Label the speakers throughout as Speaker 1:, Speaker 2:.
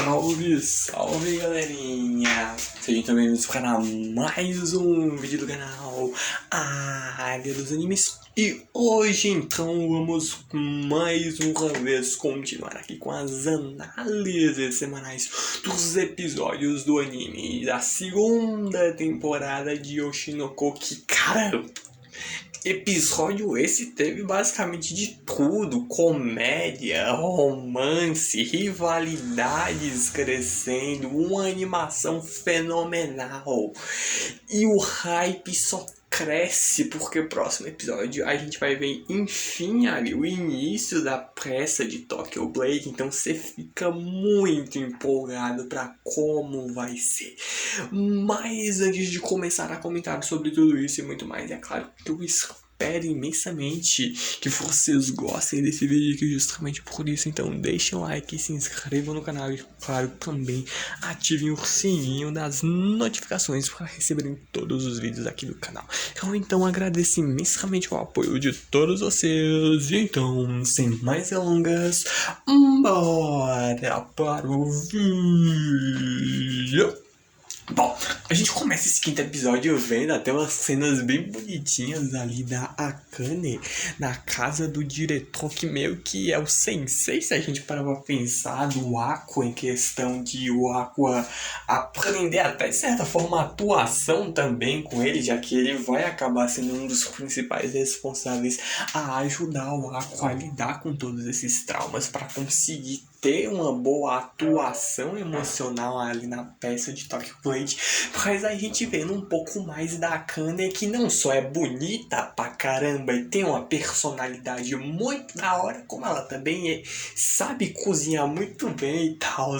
Speaker 1: Salve, salve galerinha! Sejam também bem-vindos para mais um vídeo do canal Área dos Animes. E hoje então vamos mais uma vez continuar aqui com as análises semanais dos episódios do anime da segunda temporada de Oshinoko-ki. Cara, episódio esse teve basicamente de tudo: comédia, romance, rivalidades crescendo, uma animação fenomenal. E o hype só cresce porque o próximo episódio a gente vai ver enfim ali o início da peça de Tokyo Blade. Então você fica muito empolgado para como vai ser. Mas antes de começar a comentar sobre tudo isso e muito mais, é claro que eu espero imensamente que vocês gostem desse vídeo aqui, justamente por isso. Então deixem o like, se inscrevam no canal e, claro, também ativem o sininho das notificações para receberem todos os vídeos aqui do canal. Eu então agradeço imensamente o apoio de todos vocês. E então, sem mais delongas, bora para o vídeo. Bom, a gente começa esse quinto episódio vendo até umas cenas bem bonitinhas ali da Akane na casa do diretor, que meio que é o sensei, se a gente parar pra pensar, do Aqua, em questão de o Aqua aprender até de certa forma a atuação também com ele, já que ele vai acabar sendo um dos principais responsáveis a ajudar o Aqua a lidar com todos esses traumas para conseguir ter uma boa atuação emocional ali na peça de Tokyo Blade. Mas a gente vendo um pouco mais da Akane, que não só é bonita pra caramba e tem uma personalidade muito da hora, como ela também sabe cozinhar muito bem e tal.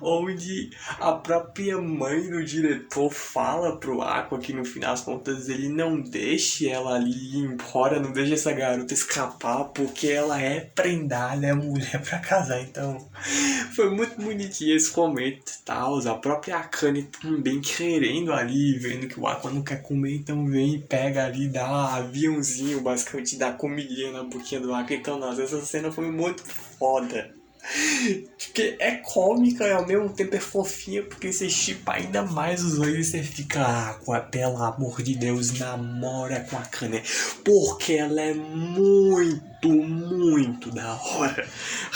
Speaker 1: Onde a própria mãe do diretor fala pro Aqua que no final das contas ele não deixe ela ali ir embora, não deixe essa garota escapar, porque ela é prendada, é mulher pra casar. Então foi muito bonitinho esse momento e tal. A própria Akane também querendo ali, vendo que o Aqua não quer comer, então vem e pega ali, dá aviãozinho, basicamente dá comidinha na boquinha do Aqua. Então, nossa, essa cena foi muito foda. Porque é cômica e ao mesmo tempo é fofinha, porque você chipa ainda mais os dois e você fica, Aqua, pelo amor de Deus, namora com a Akane, porque ela é muito da hora.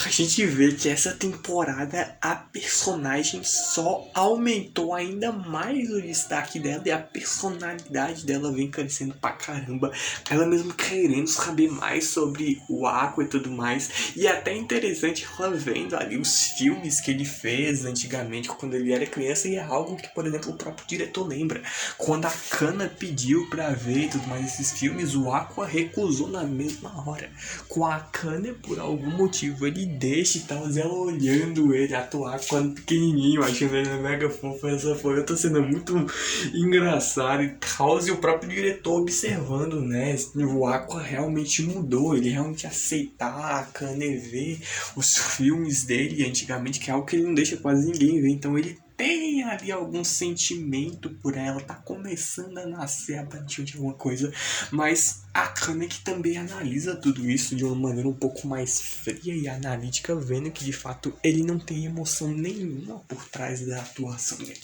Speaker 1: A gente vê que essa temporada a personagem só aumentou ainda mais o destaque dela e a personalidade dela vem crescendo pra caramba. Ela mesmo querendo saber mais sobre o Aqua e tudo mais. E é até interessante ela vendo ali os filmes que ele fez antigamente quando ele era criança, e é algo que, por exemplo, o próprio diretor lembra. Quando a Kana pediu pra ver e tudo mais esses filmes, o Aqua recusou na mesma hora. Com a Akane, por algum motivo, ele deixa e tal, ela olhando ele atuar quando pequenininho, achando ele mega fofo. Essa foi outra cena muito engraçada e tal, e o próprio diretor observando, né, o Aqua realmente mudou, ele realmente aceitar a Akane ver os filmes dele antigamente, que é algo que ele não deixa quase ninguém ver. Então ele tem ali algum sentimento por ela, tá começando a nascer aparentemente alguma coisa, mas a Akane que também analisa tudo isso de uma maneira um pouco mais fria e analítica, vendo que de fato ele não tem emoção nenhuma por trás da atuação dele,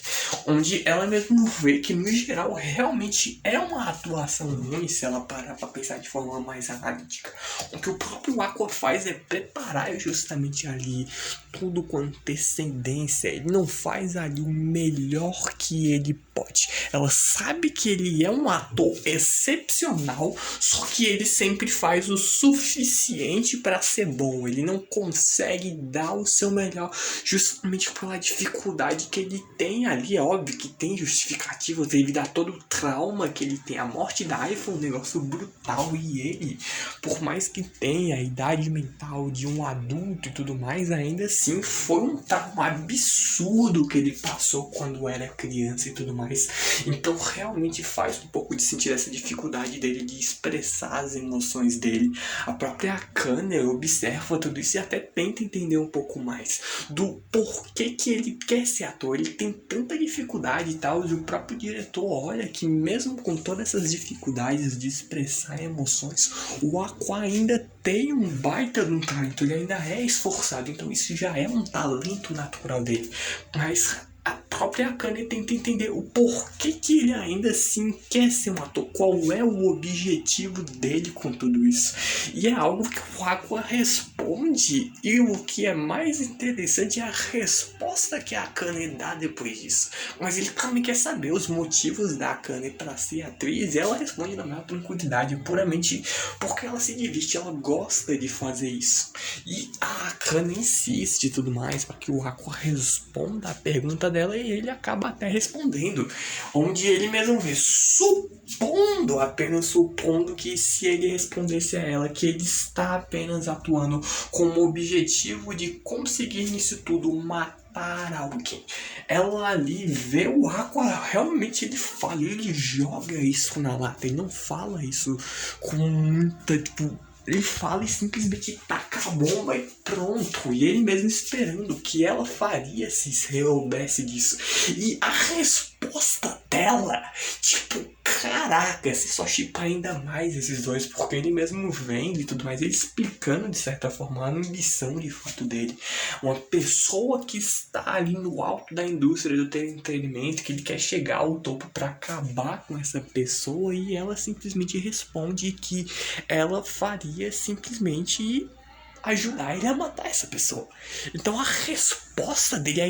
Speaker 1: onde ela mesmo vê que no geral realmente é uma atuação ruim se ela parar pra pensar de forma mais analítica. O que o próprio Aqua faz é preparar justamente ali tudo com antecedência, ele não faz ali o melhor que ele pode. Ela sabe que ele é um ator excepcional, só que ele sempre faz o suficiente para ser bom. Ele não consegue dar o seu melhor justamente pela dificuldade que ele tem ali. É óbvio que tem justificativas devido a todo o trauma que ele tem. A morte da Ai foi um negócio brutal, e ele, por mais que tenha a idade mental de um adulto e tudo mais, ainda assim foi um trauma absurdo que ele passou quando era criança e tudo mais. Então realmente faz um pouco de sentir essa dificuldade dele de expressar expressar as emoções dele. A própria Akane observa tudo isso e até tenta entender um pouco mais do porquê que ele quer ser ator. Ele tem tanta dificuldade e tal, e o próprio diretor olha que mesmo com todas essas dificuldades de expressar emoções, o Aqua ainda tem um baita de um talento, ele ainda é esforçado, então isso já é um talento natural dele. Mas a própria Akane tenta entender o porquê que ele ainda assim quer ser um ator, qual é o objetivo dele com tudo isso. E é algo que o Aqua responde, e o que é mais interessante é a resposta que a Akane dá depois disso. Mas ele também quer saber os motivos da Akane para ser atriz, e ela responde na maior tranquilidade, puramente porque ela se diverte, ela gosta de fazer isso. E a Akane insiste e tudo mais para que o Aqua responda a pergunta dela, e ele acaba até respondendo, onde ele mesmo vê, apenas supondo que se ele respondesse a ela que ele está apenas atuando com o objetivo de conseguir nisso tudo matar alguém. Ela ali vê o Aqua, realmente ele fala, ele joga isso na lata, ele não fala isso com muita, ele fala e simplesmente taca a bomba e pronto. E ele mesmo esperando o que ela faria se soubesse disso. E a resposta dela, caraca, você só shippa ainda mais esses dois, porque ele mesmo vendo e tudo mais, ele explicando de certa forma a ambição de fato dele. Uma pessoa que está ali no alto da indústria do entretenimento, que ele quer chegar ao topo para acabar com essa pessoa, e ela simplesmente responde que ela faria simplesmente ajudar ele a matar essa pessoa. Então a resposta dele,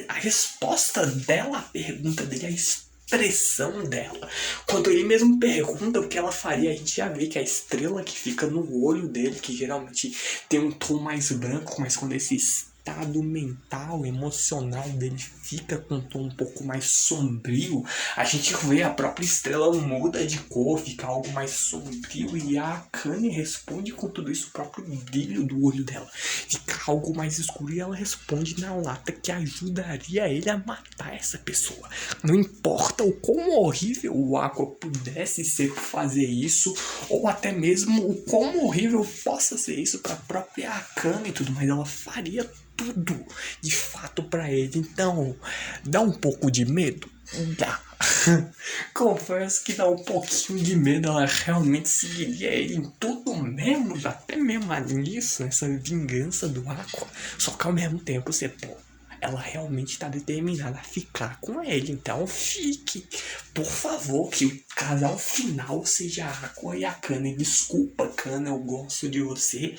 Speaker 1: a resposta dela, a pergunta dele, a expressão dela, quando ele mesmo pergunta o que ela faria, a gente já vê que a estrela que fica no olho dele, que geralmente tem um tom mais branco, mas quando esse estado mental, emocional dele fica com um tom um pouco mais sombrio, a gente vê a própria estrela muda de cor, fica algo mais sombrio, e a Akane responde com tudo isso, o próprio brilho do olho dela fica algo mais escuro, e ela responde na lata que ajudaria ele a matar essa pessoa. Não importa o quão horrível o Aqua pudesse ser fazer isso, ou até mesmo o quão horrível possa ser isso para a própria Akane e tudo mais, ela faria tudo de fato pra ele. Então, dá um pouco de medo? Dá. Confesso que dá um pouquinho de medo. Ela realmente seguiria ele em tudo, menos, até mesmo nisso, essa vingança do Aqua. Só que ao mesmo tempo você, ela realmente está determinada a ficar com ele. Então fique, por favor, que o casal final seja a Aqua e a Akane. Desculpa, Akane, eu gosto de você,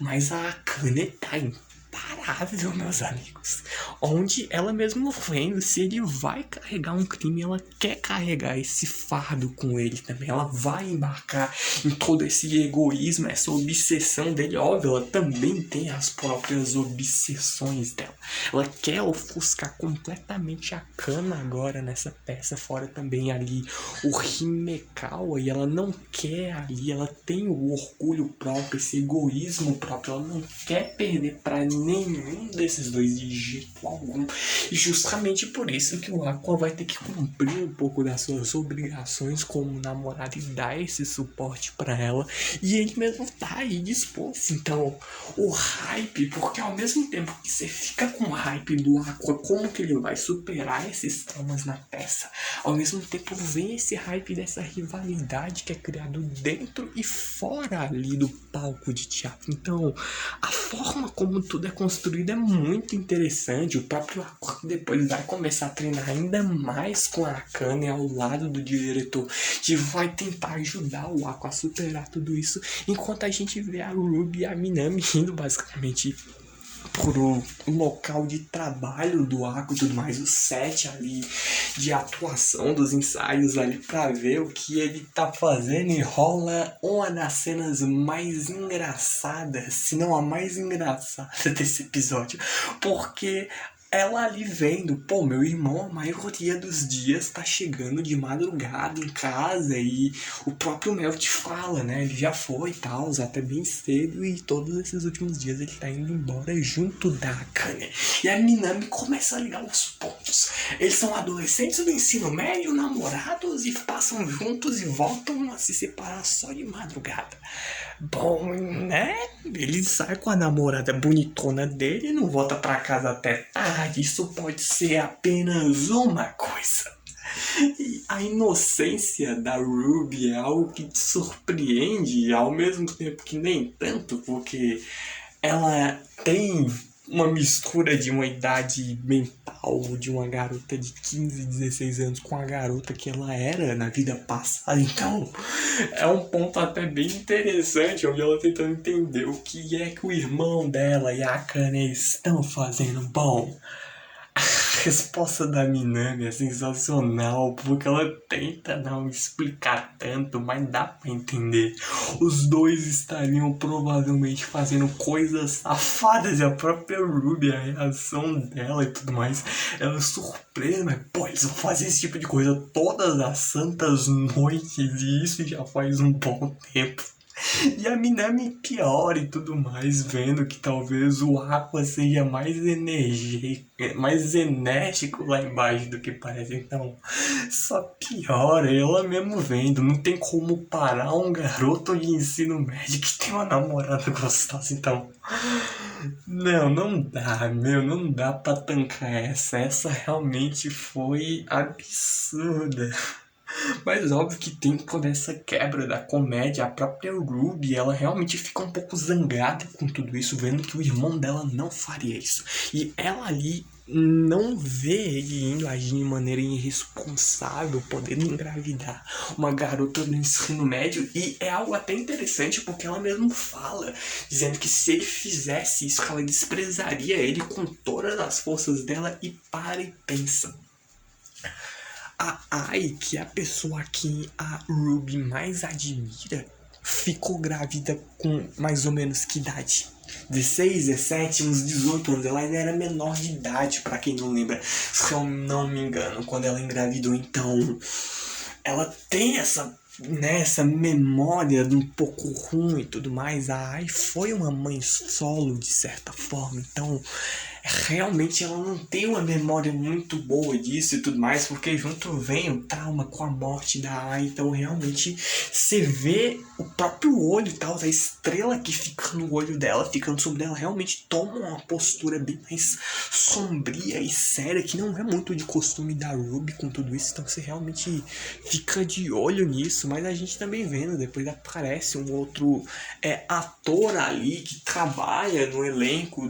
Speaker 1: mas a Akane tá imparável, meus amigos. Onde ela mesmo vendo se ele vai carregar um crime, ela quer carregar esse fardo com ele também. Ela vai embarcar em todo esse egoísmo, essa obsessão dele. Óbvio, ela também tem as próprias obsessões dela. Ela quer ofuscar completamente a Kana agora nessa peça, fora também ali o Himekawa, e ela não quer ali, ela tem o orgulho próprio, esse egoísmo próprio, ela não quer perder pra nenhum desses dois de jeito algum. E justamente por isso que o Aqua vai ter que cumprir um pouco das suas obrigações como namorado e dar esse suporte pra ela. E ele mesmo tá aí disposto. Então, o hype, porque ao mesmo tempo que você fica com o hype do Aqua, como que ele vai superar esses traumas na peça, ao mesmo tempo vem esse hype dessa rivalidade que é criado dentro e fora ali do palco de teatro. Então, a forma como tudo é construído é muito interessante. O próprio Aqua depois vai começar a treinar ainda mais com a Akane ao lado do diretor, que vai tentar ajudar o Aqua a superar tudo isso, enquanto a gente vê a Ruby e a Minami indo basicamente pro local de trabalho do Aqua e tudo mais, o set ali de atuação dos ensaios ali pra ver o que ele tá fazendo, e rola uma das cenas mais engraçadas, se não a mais engraçada desse episódio, porque ela ali vendo, meu irmão, a maioria dos dias tá chegando de madrugada em casa, e o próprio Mel te fala, né, ele já foi e tal, até bem cedo, e todos esses últimos dias ele tá indo embora junto da Akane. E a Minami começa a ligar os pontos, juntos. Eles são adolescentes do ensino médio, namorados, e passam juntos e voltam a se separar só de madrugada. Bom, né? Ele sai com a namorada bonitona dele e não volta pra casa até tarde. Isso pode ser apenas uma coisa. E a inocência da Ruby é algo que te surpreende, ao mesmo tempo que nem tanto, porque ela tem uma mistura de uma idade mental de uma garota de 15, 16 anos com a garota que ela era na vida passada. Então, é um ponto até bem interessante, onde ela tentando entender o que é que o irmão dela e a Akane estão fazendo. Bom, a resposta da Minami é sensacional, porque ela tenta não explicar tanto, mas dá pra entender. Os dois estariam provavelmente fazendo coisas safadas, e a própria Ruby, a reação dela e tudo mais, ela é surpresa, mas pô, eles vão fazer esse tipo de coisa todas as santas noites, e isso já faz um bom tempo. E a Minami piora e tudo mais, vendo que talvez o Aqua seja mais mais enérgico lá embaixo do que parece. Então, só piora, ela mesmo vendo. Não tem como parar um garoto de ensino médio que tem uma namorada gostosa. Então, não dá, não dá pra tancar essa. Essa realmente foi absurda. Mas óbvio que dentro dessa quebra da comédia, a própria Ruby, ela realmente fica um pouco zangada com tudo isso, vendo que o irmão dela não faria isso. E ela ali não vê ele indo agir de maneira irresponsável, podendo engravidar uma garota do ensino médio. E é algo até interessante, porque ela mesmo fala, dizendo que se ele fizesse isso, ela desprezaria ele com todas as forças dela. E para e pensa. A Ai, que é a pessoa que a Ruby mais admira, ficou grávida com mais ou menos que idade? 16, 17, uns 18 anos. Ela ainda era menor de idade, pra quem não lembra, se eu não me engano, quando ela engravidou. Então, ela tem essa memória de um pouco ruim e tudo mais. A Ai foi uma mãe solo, de certa forma. Então, realmente ela não tem uma memória muito boa disso e tudo mais, porque junto vem o trauma com a morte da Ai. Então realmente você vê o próprio olho e tal, a estrela que fica no olho dela, ficando sobre ela, realmente toma uma postura bem mais sombria e séria, que não é muito de costume da Ruby com tudo isso. Então você realmente fica de olho nisso. Mas a gente também vendo, depois aparece um outro ator ali que trabalha no elenco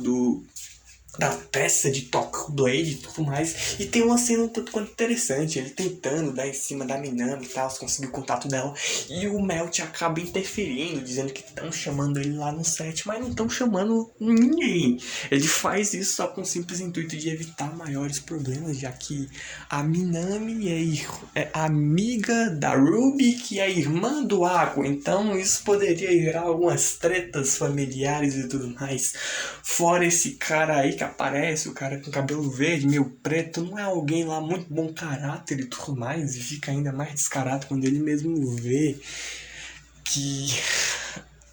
Speaker 1: da peça de Tokyo Blade e tudo mais. E tem uma cena um tanto quanto interessante, ele tentando dar em cima da Minami e tal, conseguir o contato dela, e o Melt acaba interferindo, dizendo que estão chamando ele lá no set, mas não estão chamando ninguém. Ele faz isso só com o simples intuito de evitar maiores problemas, já que a Minami é amiga da Ruby, que é irmã do Aqua, então isso poderia gerar algumas tretas familiares e tudo mais. Fora esse cara aí que aparece, o cara com cabelo verde, meio preto, não é alguém lá muito bom caráter e tudo mais, e fica ainda mais descarado quando ele mesmo vê que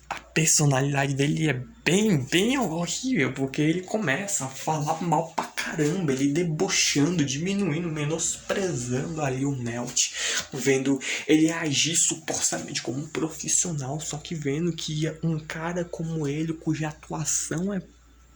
Speaker 1: a personalidade dele é bem horrível, porque ele começa a falar mal pra caramba, ele debochando, diminuindo, menosprezando ali o Melt, vendo ele agir supostamente como um profissional, só que vendo que um cara como ele, cuja atuação é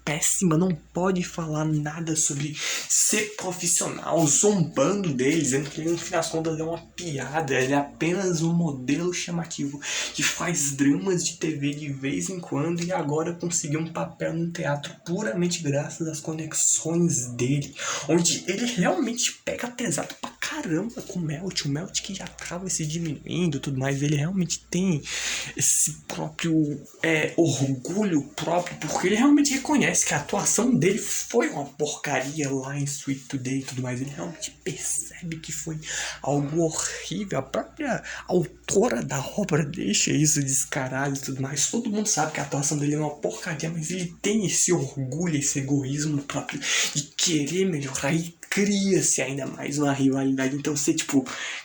Speaker 1: péssima, não pode falar nada sobre ser profissional, zombando dele, dizendo que ele no fim das contas é uma piada, ele é apenas um modelo chamativo que faz dramas de TV de vez em quando e agora conseguiu um papel no teatro puramente graças às conexões dele, onde ele realmente pega pesado pra caramba com o Melt que já tava se diminuindo e tudo mais. Ele realmente tem esse próprio orgulho próprio, porque ele realmente reconhece que a atuação dele foi uma porcaria lá em Sweet Today e tudo mais. Ele realmente percebe que foi algo horrível. A própria autora da obra deixa isso descarado e tudo mais. Todo mundo sabe que a atuação dele é uma porcaria, mas ele tem esse orgulho, esse egoísmo próprio de querer melhorar, e cria-se ainda mais uma rivalidade. Então você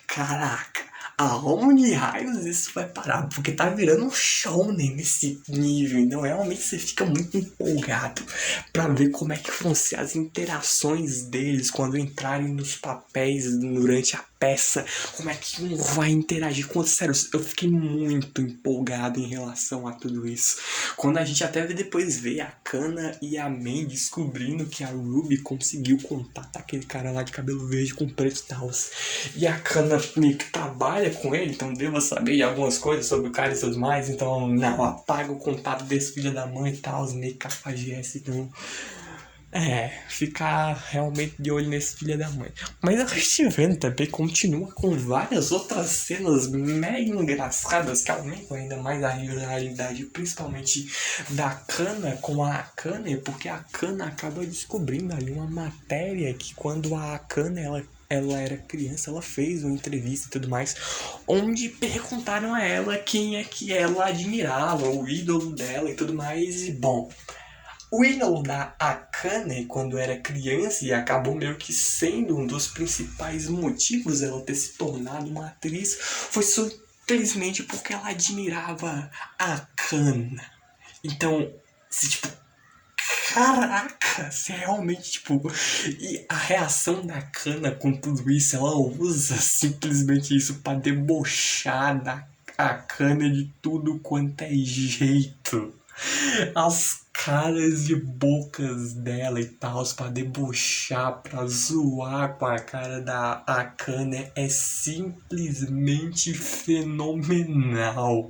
Speaker 1: caraca, aonde raios isso vai parar? Porque tá virando um shounen nesse nível, então realmente você fica muito empolgado pra ver como é que vão ser as interações deles quando entrarem nos papéis durante a peça, como é que um vai interagir com. Sério, eu fiquei muito empolgado em relação a tudo isso. Quando a gente até depois vê a Kana e a May descobrindo que a Ruby conseguiu contatar aquele cara lá de cabelo verde com preto e tal. E a Kana meio que trabalha com ele, então deva saber algumas coisas sobre o cara e tudo mais. Então, não, apaga o contato desse filho da mãe e tal, meio que cafajeste, então. Ficar realmente de olho nesse filho da mãe. Mas a gente vendo também continua com várias outras cenas mega engraçadas que aumentam ainda mais a rivalidade, principalmente da Kana com a Akane, porque a Kana acaba descobrindo ali uma matéria que quando a Akane ela era criança, ela fez uma entrevista e tudo mais, onde perguntaram a ela quem é que ela admirava, o ídolo dela e tudo mais, e bom, o ídolo da Akane, quando era criança, e acabou meio que sendo um dos principais motivos dela ter se tornado uma atriz, foi simplesmente porque ela admirava a Kana. Então, tipo, caraca, se realmente, tipo, e a reação da Kana com tudo isso, ela usa simplesmente isso pra debochar da a Kana de tudo quanto é jeito. As caras e bocas dela e tal, pra debochar, pra zoar com a cara da Akane é simplesmente fenomenal.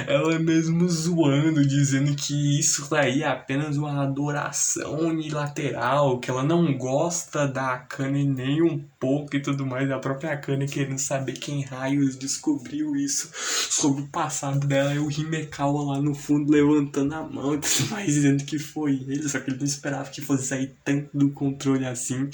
Speaker 1: Ela mesmo zoando, dizendo que isso daí é apenas uma adoração unilateral, que ela não gosta da Akane nem um pouco e tudo mais. A própria Akane querendo saber quem raios descobriu isso sobre o passado dela, e o Himekawa lá no fundo levantando a mão e tudo mais, dizendo que foi ele, só que ele não esperava que fosse sair tanto do controle assim.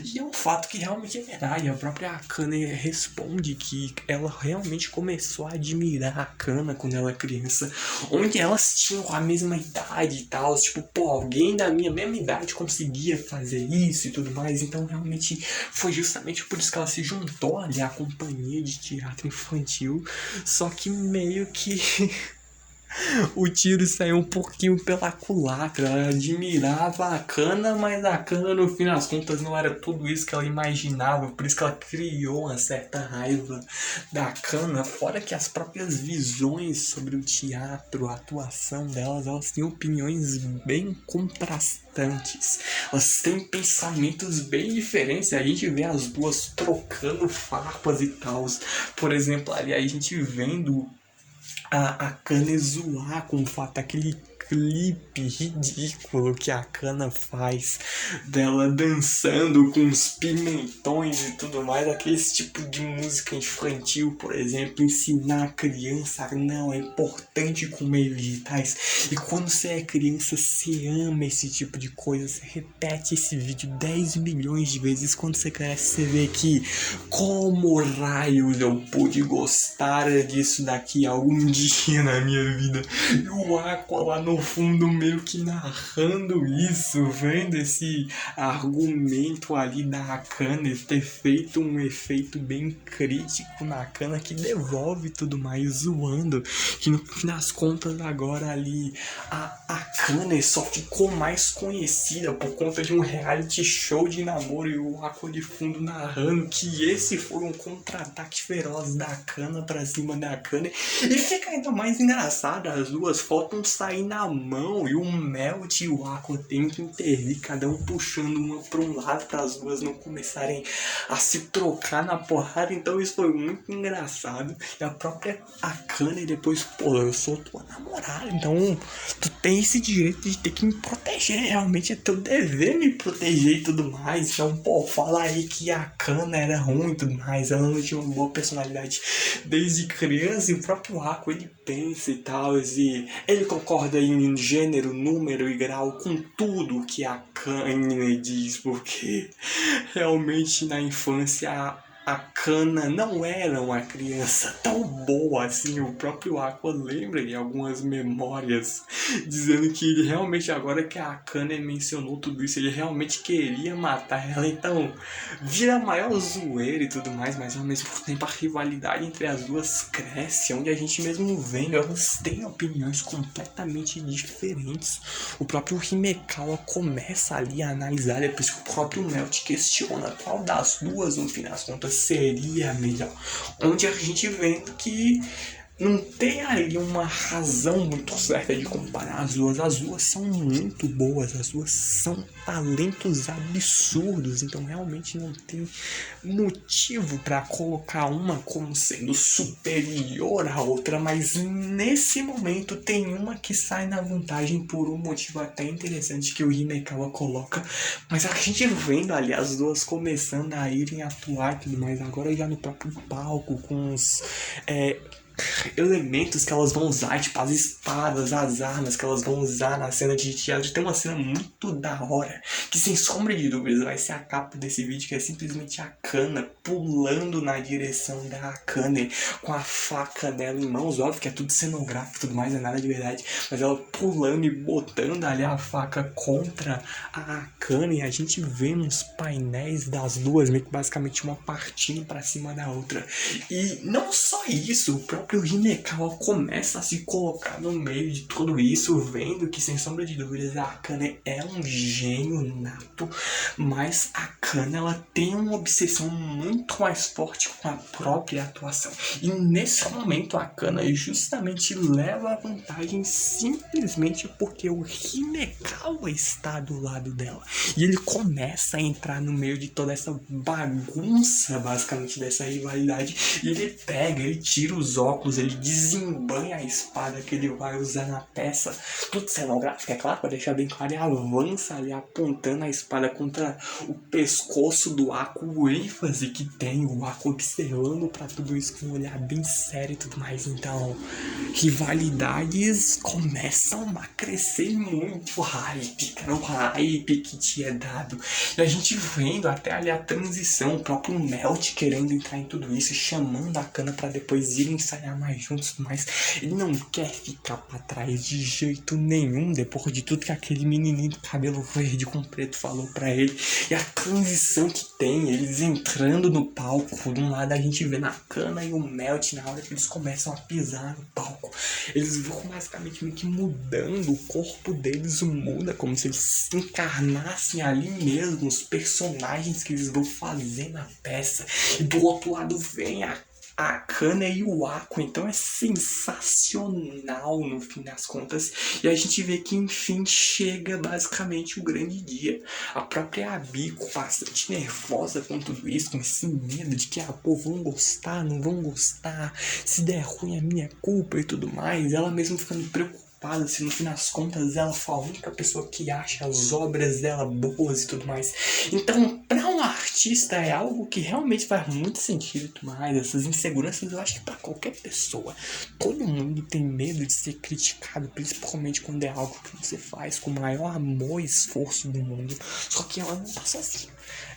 Speaker 1: E é um fato que realmente é verdade. A própria Akane responde que ela realmente começou a admirar a Kana quando ela era criança, onde elas tinham a mesma idade e tal, tipo, pô, alguém da minha mesma idade conseguia fazer isso e tudo mais. Então realmente foi justamente por isso que ela se juntou ali à companhia de teatro infantil, só que meio que o tiro saiu um pouquinho pela culatra. Ela admirava a Kana, mas a Kana no fim das contas não era tudo isso que ela imaginava, por isso que ela criou uma certa raiva da Kana. Fora que as próprias visões sobre o teatro, a atuação delas, elas têm opiniões bem contrastantes, elas têm pensamentos bem diferentes. A gente vê as duas trocando farpas e tal. Por exemplo, ali a gente vendo a Kana zoar com o fato daquele clipe ridículo que a Kana faz dela dançando com os pimentões e tudo mais, aquele tipo de música infantil, por exemplo, ensinar a criança não é importante comer vegetais, e quando você é criança você ama esse tipo de coisa, você repete esse vídeo 10 milhões de vezes, quando você cresce você vê que como raios eu pude gostar disso daqui algum dia na minha vida. E o Aqua lá no fundo meio que narrando isso, vendo esse argumento ali da Akane ter feito um efeito bem crítico na Akane, que devolve tudo mais, zoando que no fim das contas agora ali a Akane só ficou mais conhecida por conta de um reality show de namoro, e o Aqua de fundo narrando que esse foi um contra-ataque feroz da Akane pra cima da Akane. E fica ainda mais engraçado, as duas fotos saem na mão e o Melt e o Aqua tem que intervir, cada um puxando uma pra um lado para as duas não começarem a se trocar na porrada. Então isso foi muito engraçado. E a própria Akane depois, pô, eu sou tua namorada, então tu tem esse direito de ter que me proteger, realmente é teu dever me proteger e tudo mais. Então, pô, fala aí que a Akane era ruim e tudo mais, ela não tinha uma boa personalidade desde criança, e o próprio Aqua ele pensa e tal, e ele concorda em gênero, número e grau com tudo que a Akane diz, porque realmente na infância a Kana não era uma criança tão boa assim. O próprio Aqua lembra de algumas memórias dizendo que ele realmente, agora que a Kana mencionou tudo isso, ele realmente queria matar ela. Então vira a maior zoeira e tudo mais, mas ao mesmo tempo a rivalidade entre as duas cresce, onde a gente mesmo vendo elas têm opiniões completamente diferentes. O próprio Himekawa começa ali a analisar, depois que o próprio Melt questiona qual das duas no fim das contas seria a melhor, onde a gente vendo que não tem ali uma razão muito certa de comparar as duas são muito boas, as duas são talentos absurdos, então realmente não tem motivo para colocar uma como sendo superior à outra, mas nesse momento tem uma que sai na vantagem por um motivo até interessante que o Himekawa coloca, mas a gente vendo ali as duas começando a irem atuar e tudo mais, agora já no próprio palco com os elementos que elas vão usar, tipo as espadas, as armas que elas vão usar na cena de teatro. Tem uma cena muito da hora, que sem sombra de dúvidas vai ser a capa desse vídeo, que é simplesmente a Kana pulando na direção da Akane com a faca dela em mãos. Óbvio que é tudo cenográfico e tudo mais, não é nada de verdade, mas ela pulando e botando ali a faca contra a Akane, e a gente vê uns painéis das duas, meio que basicamente uma partindo pra cima da outra. E não só isso, o próprio Himekawa começa a se colocar no meio de tudo isso, vendo que sem sombra de dúvidas a Akane é um gênio nato, mas a Kana ela tem uma obsessão muito mais forte com a própria atuação. E nesse momento a Kana justamente leva a vantagem simplesmente porque o Himekawa está do lado dela. E ele começa a entrar no meio de toda essa bagunça, basicamente, dessa rivalidade. E ele tira os óculos, ele desembanha a espada que ele vai usar na peça. Tudo cenográfico, é claro, para deixar bem claro. E avança ali, apontando a espada contra o pescoço do Aqua. O ênfase que tem o Aqua observando para tudo isso com um olhar bem sério e tudo mais. Então, rivalidades começam a crescer muito. Hype, cara, o hype que tinha dado. E a gente vendo até ali a transição, o próprio Melt querendo entrar em tudo isso, chamando a Kana para depois ir ensaiar mais juntos, mas ele não quer ficar para trás de jeito nenhum, depois de tudo que aquele menininho de cabelo verde com preto falou para ele. E a transição que tem, eles entrando no palco, de um lado a gente vê na Kana e o Melt, na hora que eles começam a pisar no palco, eles vão basicamente meio que mudando, o corpo deles muda, como se eles se encarnassem ali mesmo, os personagens que eles vão fazer na peça. E do outro lado vem a Kana e o Aqua, então é sensacional no fim das contas. E a gente vê que enfim chega basicamente o grande dia. A própria Abiko bastante nervosa com tudo isso, com esse medo de que pô, vão gostar, não vão gostar, se der ruim é minha culpa e tudo mais. Ela mesmo ficando preocupada se no fim das contas ela foi a única pessoa que acha as obras dela boas e tudo mais. Então, para um artista é algo que realmente faz muito sentido e tudo mais. Essas inseguranças eu acho que para qualquer pessoa, todo mundo tem medo de ser criticado, principalmente quando é algo que você faz com o maior amor e esforço do mundo. Só que ela não tá sozinha.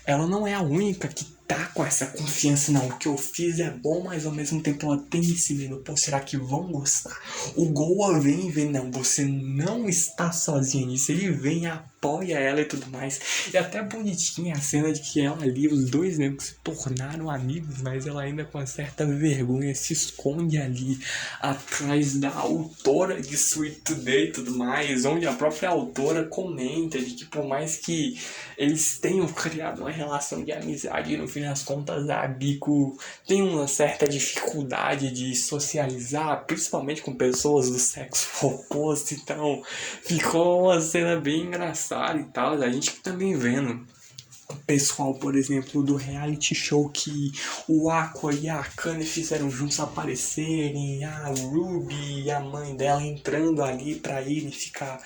Speaker 1: Ela não é a única que tá com essa confiança, não, o que eu fiz é bom, mas ao mesmo tempo ela tem esse medo, pô, será que vão gostar? O Goa vem e vê, não, você não está sozinha nisso, ele vem e apoia ela e tudo mais, e até bonitinha a cena de que ela ali, os dois mesmo que se tornaram amigos, mas ela ainda com certa vergonha se esconde ali atrás da autora de Sweet Today e tudo mais, onde a própria autora comenta de que por mais que eles tenham criado uma relação de amizade, no fim das contas a Abiko tem uma certa dificuldade de socializar, principalmente com pessoas do sexo oposto, então ficou uma cena bem engraçada e tal. A gente também vendo o pessoal, por exemplo, do reality show que o Aqua e a Akane fizeram juntos aparecerem, a Ruby e a mãe dela entrando ali pra irem ficar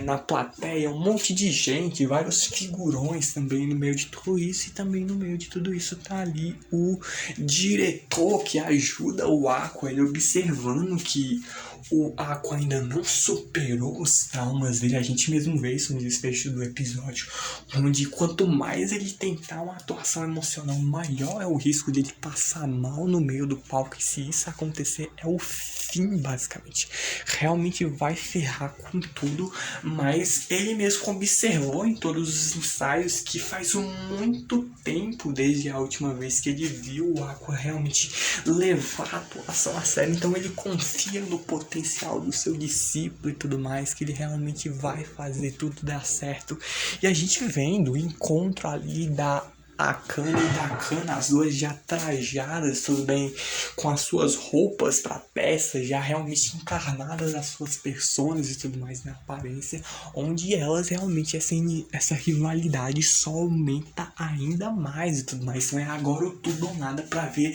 Speaker 1: na plateia, um monte de gente, vários figurões também no meio de tudo isso, e também no meio de tudo isso tá ali o diretor que ajuda o Aqua, ele observando que o Aqua ainda não superou os traumas dele. A gente mesmo vê isso no desfecho do episódio, onde quanto mais ele tentar uma atuação emocional, maior é o risco dele passar mal no meio do palco. E se isso acontecer, é o fim, basicamente. Realmente vai ferrar com tudo, mas ele mesmo observou em todos os ensaios que faz muito tempo, desde a última vez que ele viu o Aqua realmente levar a atuação a sério. Então ele confia no potencial do seu discípulo e tudo mais, que ele realmente vai fazer tudo dar certo. E a gente vendo o encontro ali da Akane e da Kana, as duas já trajadas, tudo bem, com as suas roupas pra peça, já realmente encarnadas as suas personas e tudo mais na aparência, onde elas realmente, essa rivalidade só aumenta ainda mais e tudo mais. Então é agora o tudo ou nada pra ver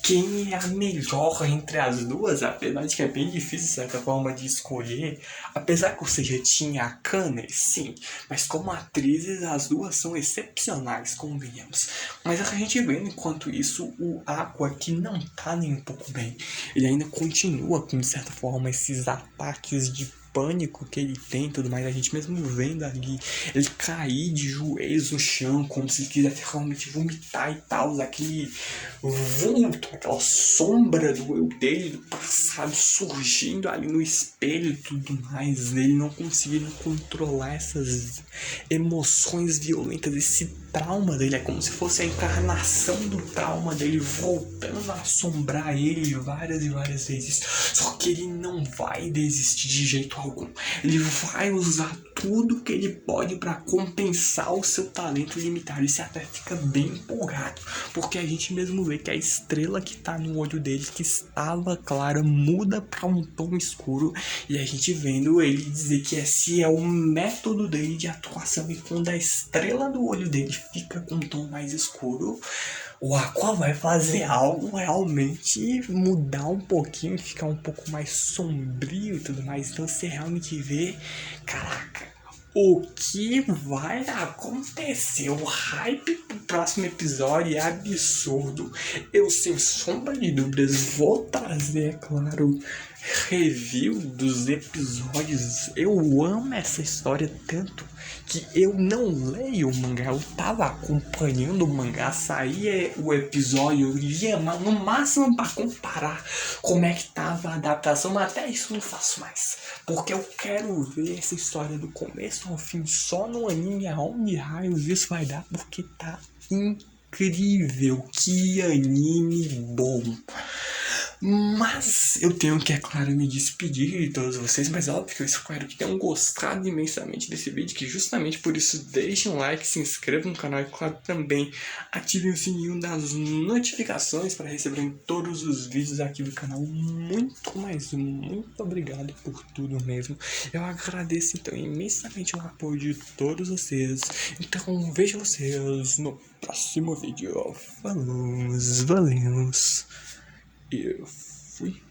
Speaker 1: quem é a melhor entre as duas, apesar de que é bem difícil, de certa forma, de escolher. Apesar que, ou seja, tinha a Kana, sim, mas como atrizes, as duas são excepcionais, convenhamos. Mas a gente vê, enquanto isso, o Aqua, que não tá nem um pouco bem, ele ainda continua com, de certa forma, esses ataques de pânico que ele tem e tudo mais. A gente mesmo vendo ali ele cair de joelhos no chão, como se ele quisesse realmente vomitar e tal, aquele vulto, aquela sombra do eu dele, do passado, surgindo ali no espelho e tudo mais, ele não conseguindo controlar essas emoções violentas, esse trauma dele, é como se fosse a encarnação do trauma dele voltando a assombrar ele várias e várias vezes. Só que ele não vai desistir de jeito algum. Ele vai usar tudo que ele pode para compensar o seu talento limitado. E você até fica bem empolgado, porque a gente mesmo vê que a estrela que tá no olho dele, que estava clara, muda para um tom escuro. E a gente vendo ele dizer que esse é o método dele de atuação. E quando a estrela do olho dele fica com um tom mais escuro, o Aqua vai fazer algo realmente mudar um pouquinho, ficar um pouco mais sombrio e tudo mais. Então você realmente vê, caraca, o que vai acontecer? O hype pro próximo episódio é absurdo. Eu, sem sombra de dúvidas, vou trazer, é claro, review dos episódios. Eu amo essa história tanto que eu não leio o mangá. Eu tava acompanhando o mangá, saía o episódio, eu ia no máximo para comparar como é que tava a adaptação, mas até isso não faço mais, porque eu quero ver essa história do começo ao fim só no anime. Aonde raios isso vai dar, porque tá incrível, que anime bom. Mas eu tenho que, é claro, me despedir de todos vocês, mas óbvio que eu espero que tenham gostado imensamente desse vídeo, que justamente por isso deixem um like, se inscrevam no canal e, claro, também ativem o sininho das notificações para receberem todos os vídeos aqui do canal. Muito obrigado por tudo mesmo. Eu agradeço, então, imensamente o apoio de todos vocês. Então, vejo vocês no próximo vídeo. Falou, valeu. Eu fui.